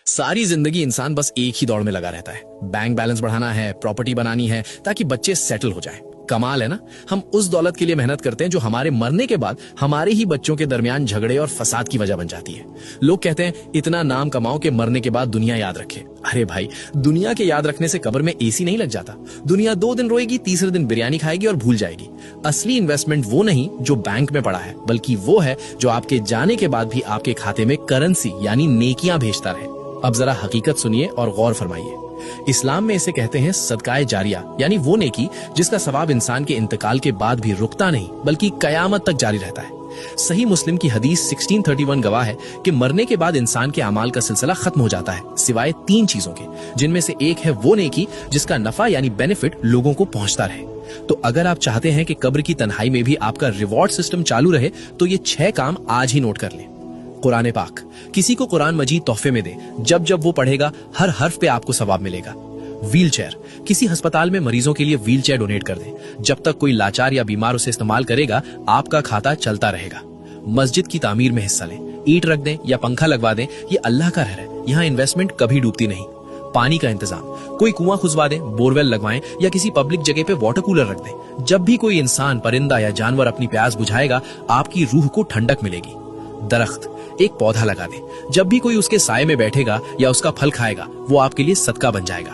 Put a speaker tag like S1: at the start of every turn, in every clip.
S1: सारी जिंदगी इंसान बस एक ही दौड़ में लगा रहता है। बैंक बैलेंस बढ़ाना है, प्रॉपर्टी बनानी है ताकि बच्चे सेटल हो जाएं। कमाल है ना। हम उस दौलत के लिए मेहनत करते हैं जो हमारे मरने के बाद हमारे ही बच्चों के दरमियान झगड़े और फसाद की वजह बन जाती है। लोग कहते हैं इतना नाम कमाओ कि मरने के बाद दुनिया याद रखे। अरे भाई, दुनिया के याद रखने से कब्र में एसी नहीं लग जाता। दुनिया 2 दिन रोएगी, तीसरे दिन बिरयानी खाएगी और भूल जाएगी। असली इन्वेस्टमेंट वो नहीं जो बैंक में पड़ा है, बल्कि वो है जो आपके जाने के बाद भी आपके खाते में करेंसी यानी नेकियां भेजता रहे। अब जरा हकीकत सुनिए और गौर फरमाइए। इस्लाम में इसे कहते हैं सदकाए जारिया, यानी वो नेकी जिसका सवाब इंसान के इंतकाल के बाद भी रुकता नहीं बल्कि कयामत तक जारी रहता है। सही मुस्लिम की हदीस 1631 गवाह है कि मरने के बाद इंसान के अमाल का सिलसिला खत्म हो जाता है, सिवाय 3 चीजों के, जिनमें से एक है वो नेकी जिसका नफा यानी बेनिफिट लोगों को पहुंचता रहे। तो अगर आप चाहते हैं कि कब्र की तन्हाई में भी आपका रिवॉर्ड सिस्टम चालू रहे तो ये 6 काम आज ही नोट कर लें। कुरान पाक, किसी को कुरान मजीद तोहफे में दे। जब जब वो पढ़ेगा हर हर्फ पे आपको सवाब मिलेगा। व्हील चेयर, किसी अस्पताल में मरीजों के लिए व्हील चेयर डोनेट कर दें। जब तक कोई लाचार या बीमार उसे इस्तेमाल करेगा आपका खाता चलता रहेगा। मस्जिद की तामीर में हिस्सा लें, ईंट रख दें या पंखा लगवा दें, ये अल्लाह का घर है, यहाँ इन्वेस्टमेंट कभी डूबती नहीं। पानी का इंतजाम, कोई कुआं खुदवा दें, बोरवेल लगवाएं या किसी पब्लिक जगह पे वाटर कूलर रख दें। जब भी कोई इंसान, परिंदा या जानवर अपनी प्यास बुझाएगा आपकी रूह को ठंडक मिलेगी। दरख्त, एक पौधा लगा दें। जब भी कोई उसके साए में बैठेगा या उसका फल खाएगा वो आपके लिए सदका बन जाएगा।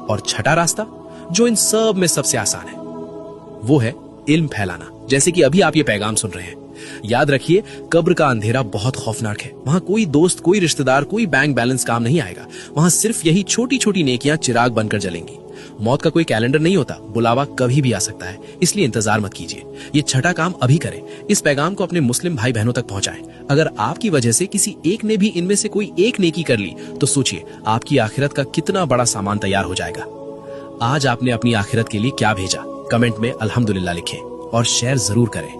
S1: और छठा रास्ता जो इन सब में सबसे आसान है वो है इल्म फैलाना, जैसे कि अभी आप ये पैगाम सुन रहे हैं। याद रखिए, कब्र का अंधेरा बहुत खौफनाक है। वहां कोई दोस्त, कोई रिश्तेदार, कोई बैंक बैलेंस काम नहीं आएगा। वहां सिर्फ यही छोटी छोटी नेकियां चिराग बनकर जलेंगी। मौत का कोई कैलेंडर नहीं होता, बुलावा कभी भी आ सकता है, इसलिए इंतजार मत कीजिए। ये छठा काम अभी करें। इस पैगाम को अपने मुस्लिम भाई बहनों तक पहुंचाएं। अगर आपकी वजह से किसी एक ने भी इनमें से कोई एक नेकी कर ली तो सोचिए आपकी आखिरत का कितना बड़ा सामान तैयार हो जाएगा। आज आपने अपनी आखिरत के लिए क्या भेजा? कमेंट में अल्हम्दुलिल्लाह लिखें और शेयर जरूर करें।